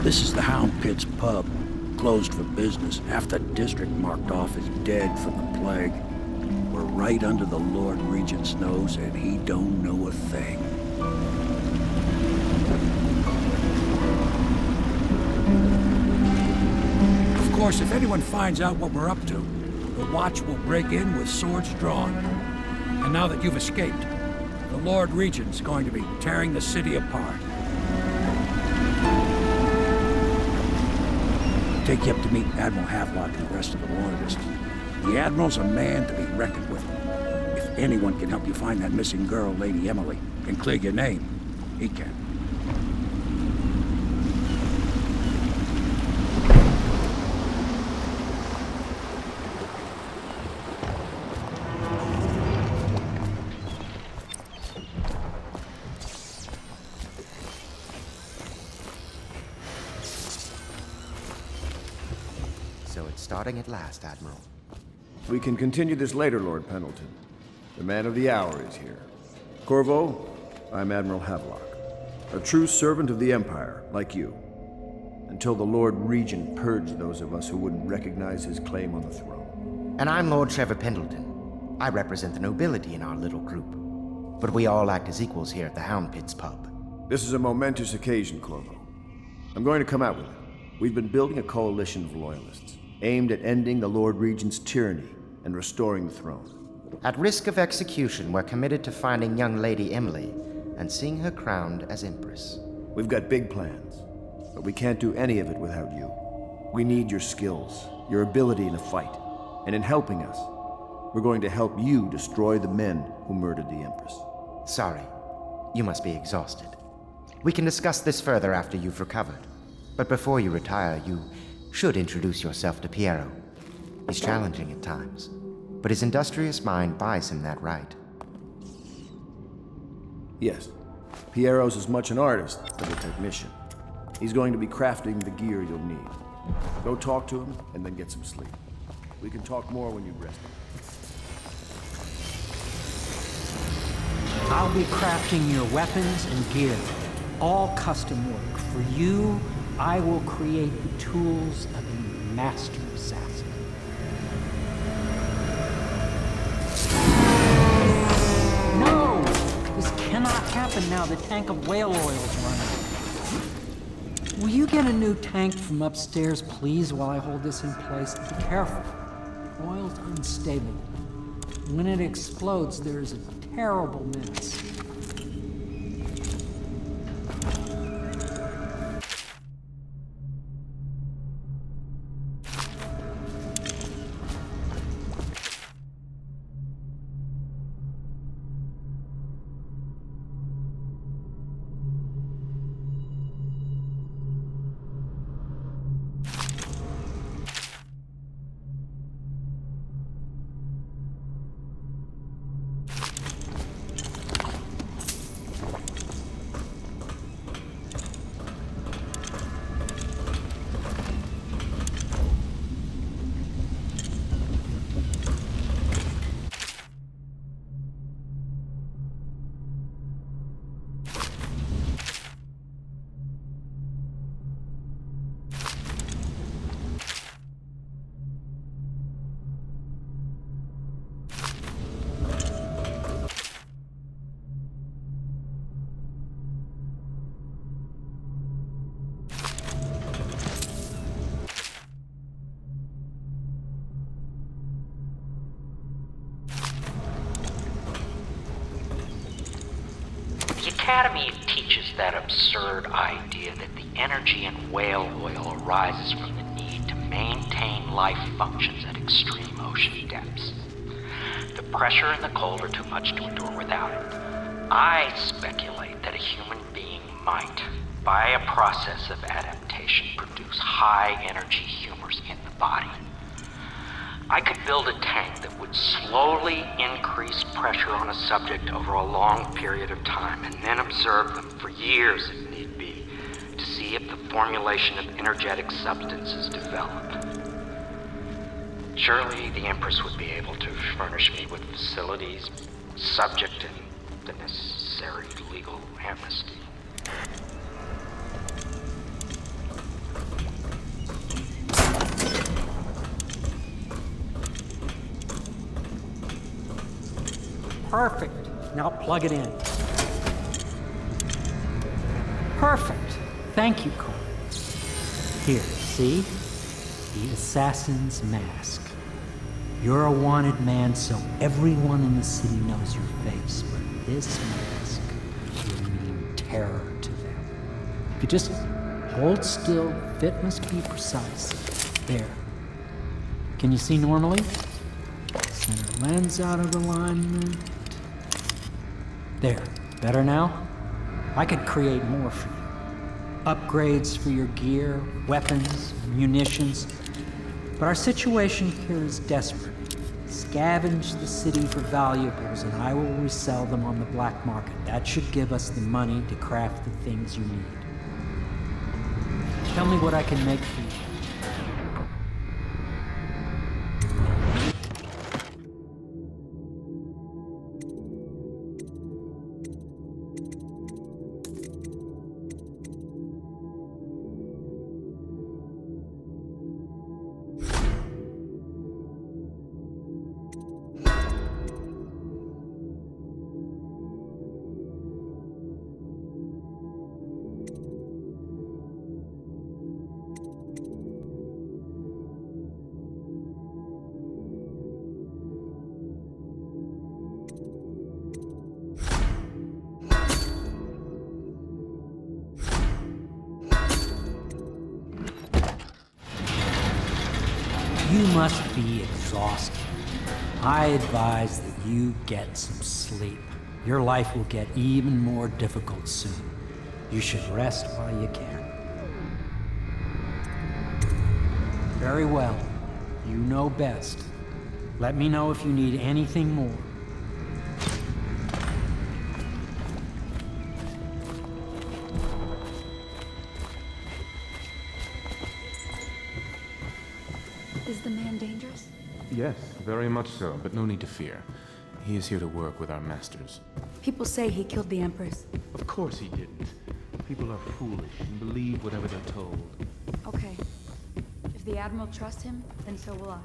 This is the Hound Pit's pub, closed for business. Half the district marked off as dead from the plague. We're right under the Lord Regent's nose, and he don't know a thing. Of course, if anyone finds out what we're up to, the Watch will break in with swords drawn. And now that you've escaped, the Lord Regent's going to be tearing the city apart. Take you up to meet Admiral Havelock and the rest of the Loyalists. The Admiral's a man to be reckoned with. If anyone can help you find that missing girl, Lady Emily, and clear your name, he can. So it's starting at last, Admiral. We can continue this later, Lord Pendleton. The man of the hour is here. Corvo, I'm Admiral Havelock. A true servant of the Empire, like you. Until the Lord Regent purged those of us who wouldn't recognize his claim on the throne. And I'm Lord Trevor Pendleton. I represent the nobility in our little group. But we all act as equals here at the Hound Pit's pub. This is a momentous occasion, Corvo. I'm going to come out with it. We've been building a coalition of loyalists, aimed at ending the Lord Regent's tyranny and restoring the throne. At risk of execution, we're committed to finding young Lady Emily and seeing her crowned as Empress. We've got big plans, but we can't do any of it without you. We need your skills, your ability in a fight, and in helping us, we're going to help you destroy the men who murdered the Empress. Sorry, you must be exhausted. We can discuss this further after you've recovered. But before you retire, you should introduce yourself to Piero. He's challenging at times, but his industrious mind buys him that right. Yes, Piero's as much an artist as a technician. He's going to be crafting the gear you'll need. Go talk to him and then get some sleep. We can talk more when you've rested. I'll be crafting your weapons and gear, all custom work. For you, I will create the tools of a master assassin. No! This cannot happen now. The tank of whale oil is running. Will you get a new tank from upstairs, please, while I hold this in place? Be careful. Oil's unstable. When it explodes, there is a terrible mess. The Academy teaches that absurd idea that the energy in whale oil arises from the need to maintain life functions at extreme ocean depths. The pressure and the cold are too much to endure without it. I speculate that a human being might, by a process of adaptation, produce high-energy humors in the body. I could build a tank that would slowly increase pressure on a subject over a long period of time and then observe them for years if need be to see if the formulation of energetic substances developed. Surely the Empress would be able to furnish me with facilities subject to the necessary legal amnesty. Perfect. Now plug it in. Perfect. Thank you, Carl. Here, see? The assassin's mask. You're a wanted man, so everyone in the city knows your face, but this mask will mean terror to them. If you just hold still, the fit must be precise. There. Can you see normally? Center lens out of alignment. There. Better now? I could create more for you. Upgrades for your gear, weapons, munitions. But our situation here is desperate. Scavenge the city for valuables and I will resell them on the black market. That should give us the money to craft the things you need. Tell me what I can make for you. You must be exhausted. I advise that you get some sleep. Your life will get even more difficult soon. You should rest while you can. Very well. You know best. Let me know if you need anything more. Is the man dangerous? Yes, very much so, but no need to fear. He is here to work with our masters. People say he killed the Empress. Of course he didn't. People are foolish and believe whatever they're told. Okay. If the Admiral trusts him, then so will I.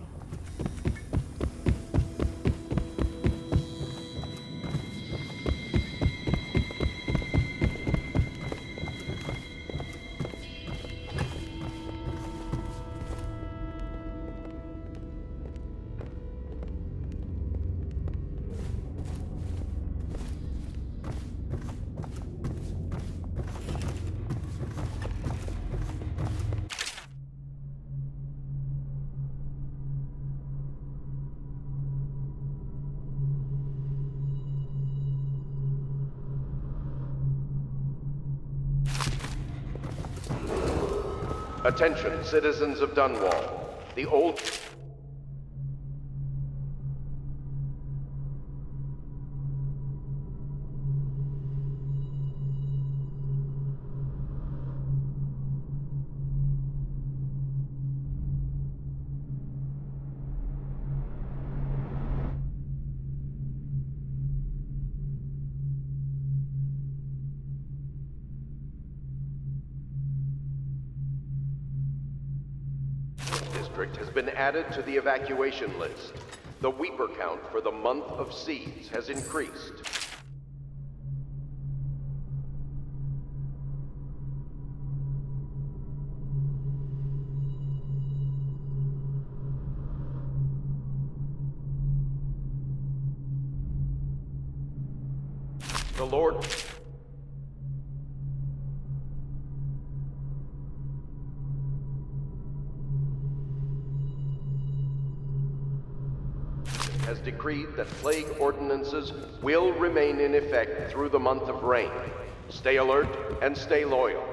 Attention, citizens of Dunwall. The old... district has been added to the evacuation list. The Weeper count for the month of siege has increased. The Lord... has decreed that plague ordinances will remain in effect through the month of rain. Stay alert and stay loyal.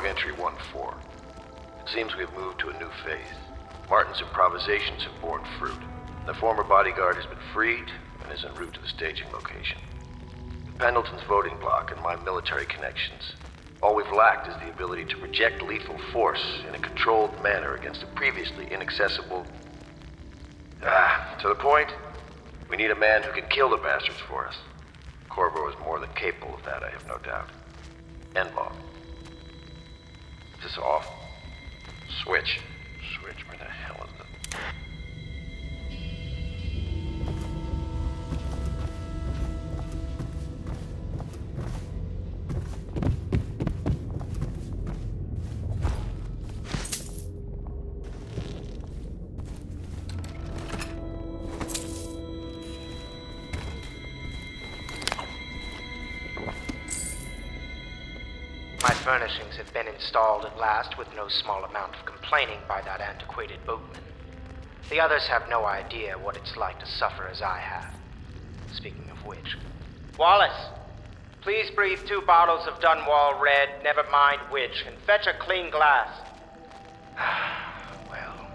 Log entry 1-4. It seems we've moved to a new phase. Martin's improvisations have borne fruit. The former bodyguard has been freed and is en route to the staging location. With Pendleton's voting bloc and my military connections, all we've lacked is the ability to project lethal force in a controlled manner against a previously inaccessible... to the point, we need a man who can kill the bastards for us. Corvo is more than capable of that, I have no doubt. End log. Is this off? Switch. Switch, where the hell is it? My furnishings have been installed at last with no small amount of complaining by that antiquated boatman. The others have no idea what it's like to suffer as I have. Speaking of which... Wallace! Please breathe 2 bottles of Dunwall Red, never mind which, and fetch a clean glass. Well,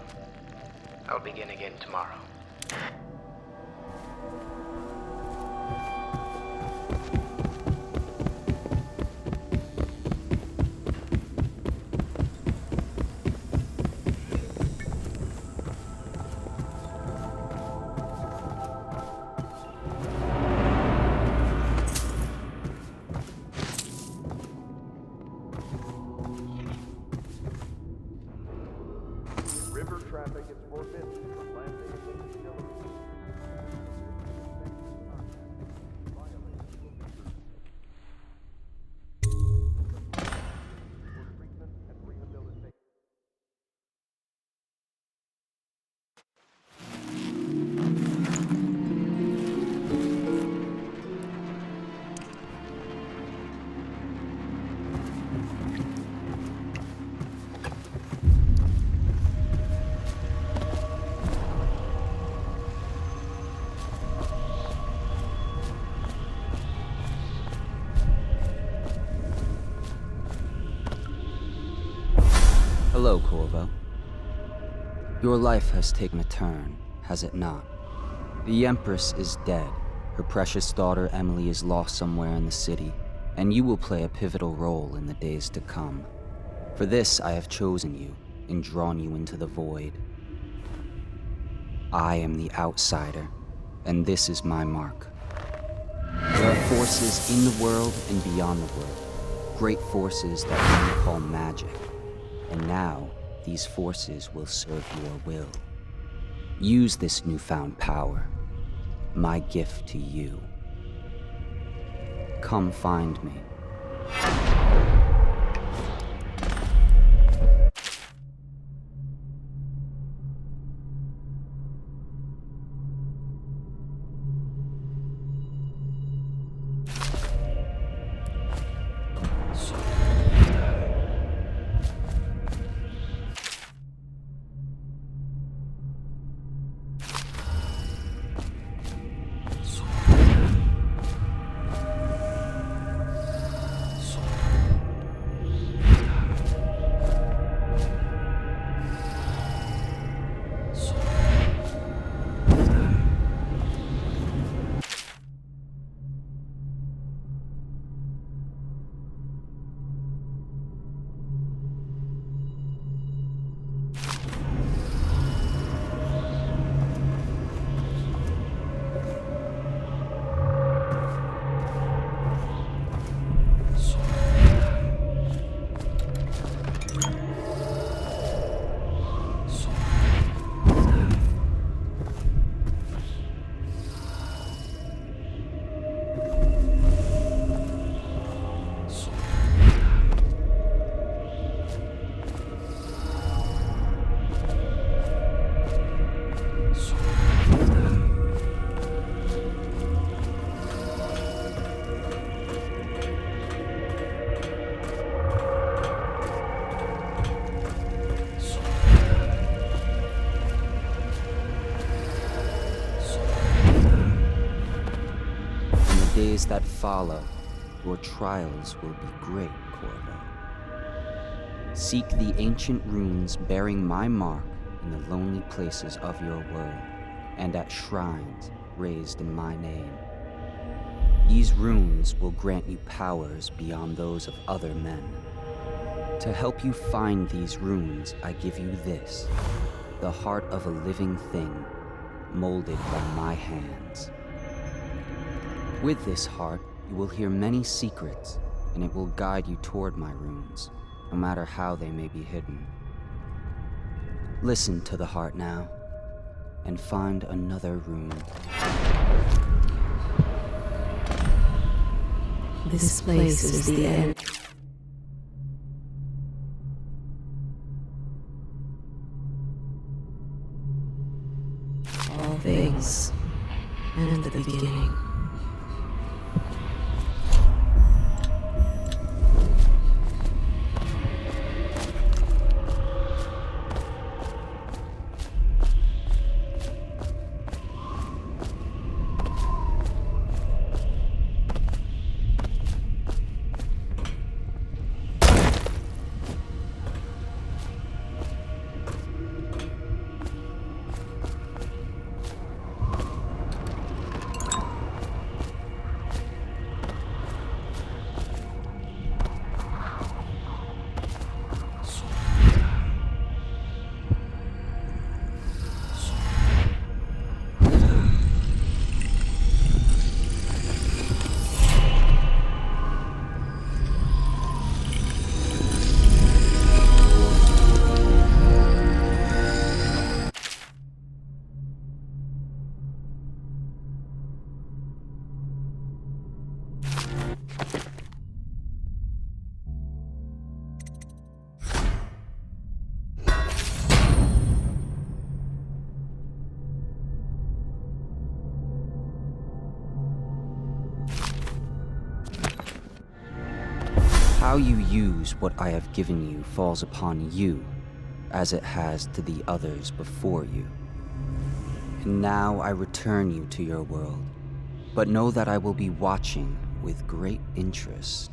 I'll begin again tomorrow. River traffic is forbidden from landing in the distillery. Hello, Corvo. Your life has taken a turn, has it not? The Empress is dead. Her precious daughter Emily is lost somewhere in the city, and you will play a pivotal role in the days to come. For this, I have chosen you and drawn you into the void. I am the outsider, and this is my mark. There are forces in the world and beyond the world, great forces that we call magic. And now, these forces will serve your will. Use this newfound power, my gift to you. Come find me. Days that follow, your trials will be great, Corvo. Seek the ancient runes bearing my mark in the lonely places of your world, and at shrines raised in my name. These runes will grant you powers beyond those of other men. To help you find these runes, I give you this, the heart of a living thing, molded by my hands. With this heart, you will hear many secrets, and it will guide you toward my runes, no matter how they may be hidden. Listen to the heart now, and find another rune. This place is the end. All things, and the beginning. How you use what I have given you falls upon you, as it has to the others before you. And now I return you to your world, but know that I will be watching with great interest.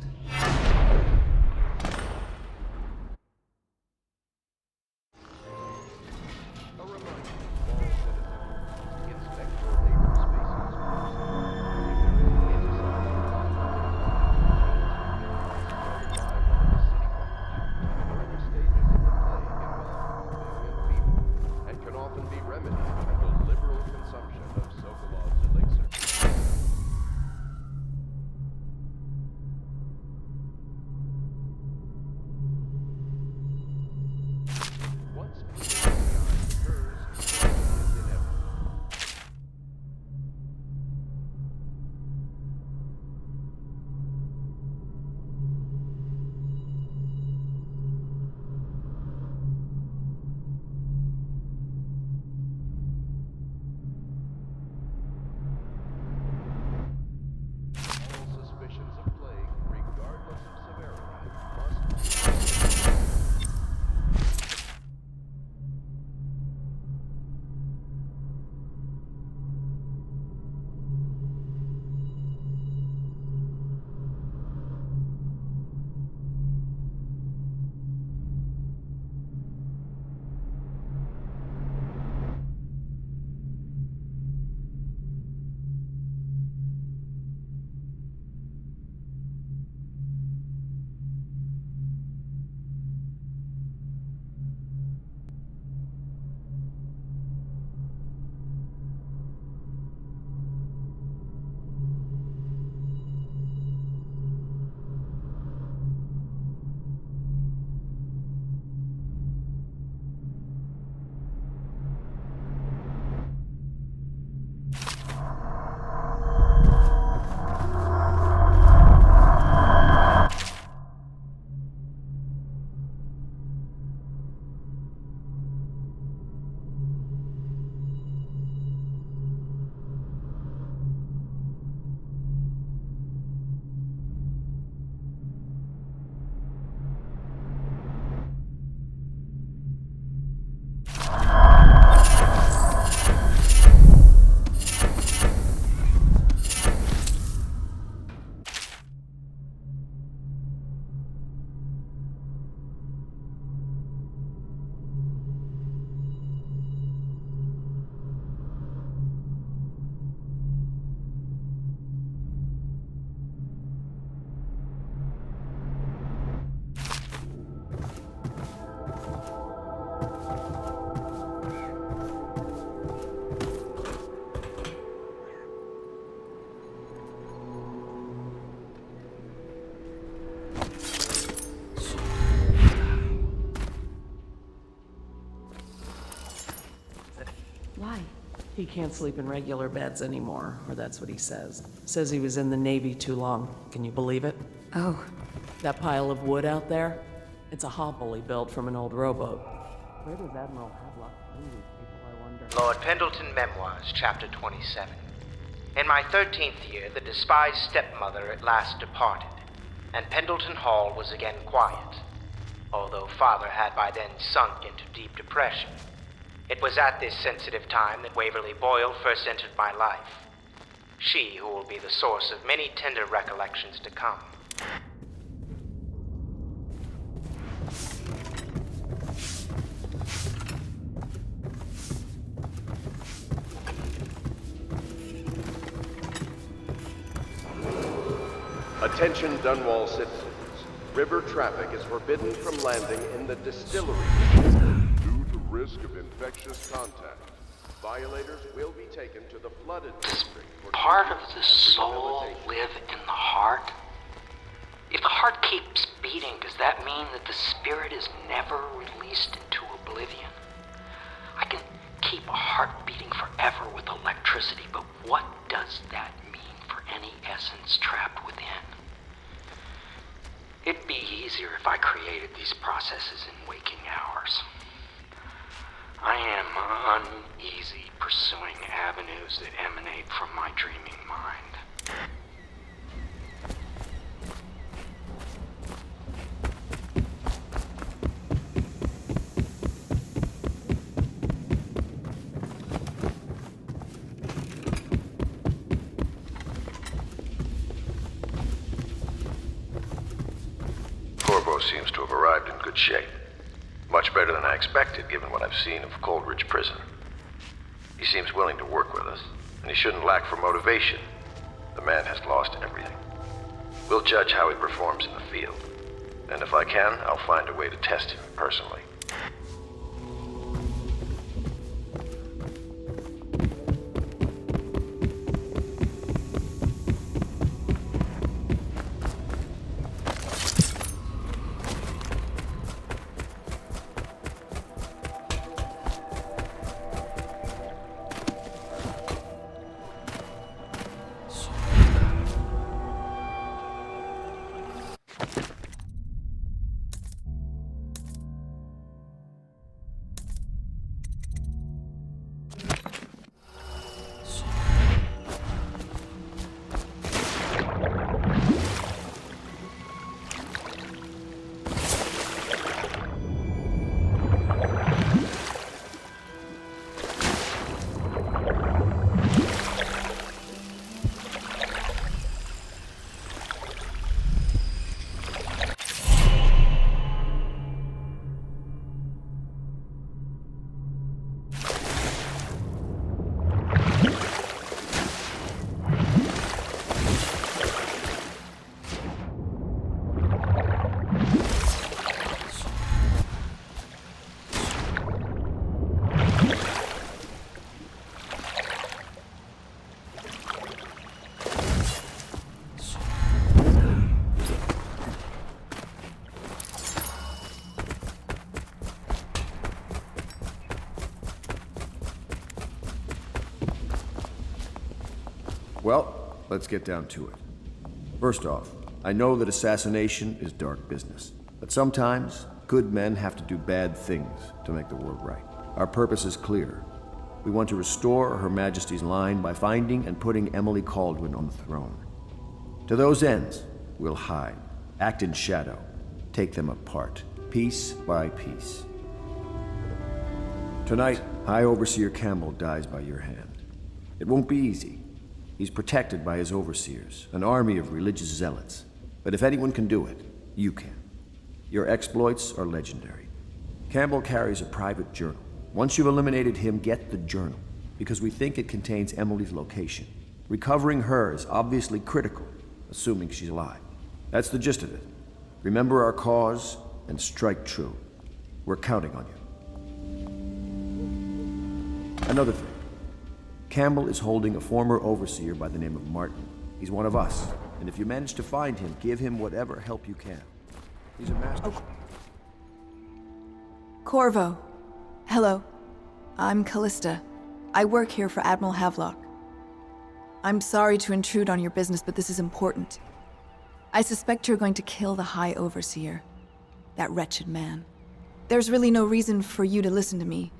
He can't sleep in regular beds anymore, or that's what he says. Says he was in the Navy too long. Can you believe it? Oh. That pile of wood out there? It's a hovel he built from an old rowboat. Where does Admiral Havelock find these people, I wonder? Lord Pendleton Memoirs, Chapter 27. In my 13th year, the despised stepmother at last departed, and Pendleton Hall was again quiet, although Father had by then sunk into deep depression. It was at this sensitive time that Waverly Boyle first entered my life. She who will be the source of many tender recollections to come. Attention Dunwall citizens. River traffic is forbidden from landing in the distillery due to risk of infectious contact. Violators will be taken to the flooded district. Part of the soul live in the heart? If the heart keeps beating, does that mean that the spirit is never released into oblivion? I can keep a heart beating forever with electricity, but what does that mean for any essence trapped within? It'd be easier if I created these processes in waking hours. I am uneasy pursuing avenues that emanate from my dreaming mind. Corvo seems to have arrived in good shape. Much better than I expected, given what I've seen of Coldridge Prison. He seems willing to work with us, and he shouldn't lack for motivation. The man has lost everything. We'll judge how he performs in the field. And if I can, I'll find a way to test him personally. Well, let's get down to it. First off, I know that assassination is dark business, but sometimes good men have to do bad things to make the world right. Our purpose is clear. We want to restore Her Majesty's line by finding and putting Emily Kaldwin on the throne. To those ends, we'll hide, act in shadow, take them apart, piece by piece. Tonight, High Overseer Campbell dies by your hand. It won't be easy. He's protected by his overseers, an army of religious zealots. But if anyone can do it, you can. Your exploits are legendary. Campbell carries a private journal. Once you've eliminated him, get the journal, because we think it contains Emily's location. Recovering her is obviously critical, assuming she's alive. That's the gist of it. Remember our cause and strike true. We're counting on you. Another thing. Campbell is holding a former overseer by the name of Martin. He's one of us, and if you manage to find him, give him whatever help you can. He's a master. Oh. Corvo. Hello. I'm Callista. I work here for Admiral Havelock. I'm sorry to intrude on your business, but this is important. I suspect you're going to kill the High Overseer, that wretched man. There's really no reason for you to listen to me,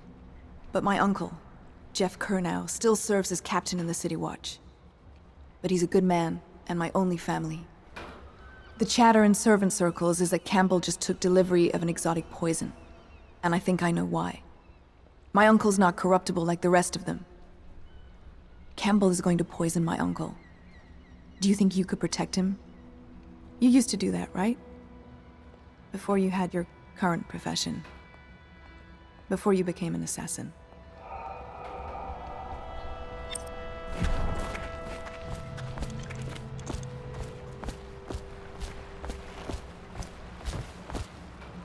but my uncle, Jeff Kernow, still serves as captain in the City Watch. But he's a good man, and my only family. The chatter in servant circles is that Campbell just took delivery of an exotic poison, and I think I know why. My uncle's not corruptible like the rest of them. Campbell is going to poison my uncle. Do you think you could protect him? You used to do that, right? Before you had your current profession. Before you became an assassin.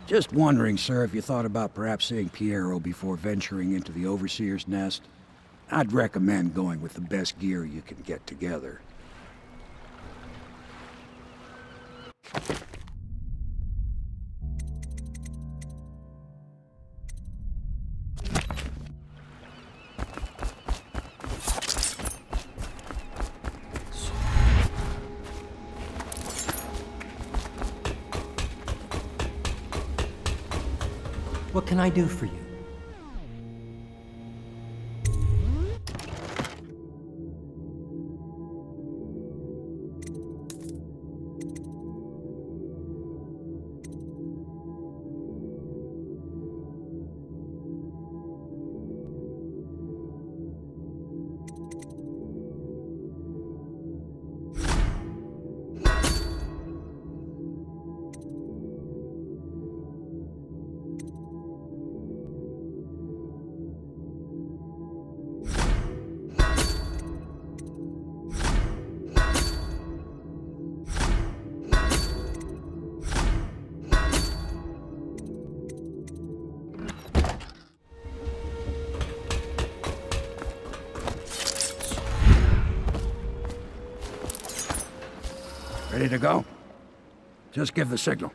Just wondering, sir, if you thought about perhaps seeing Piero before venturing into the Overseer's nest. I'd recommend going with the best gear you can get together. What can I do for you? Ready to go? Just give the signal.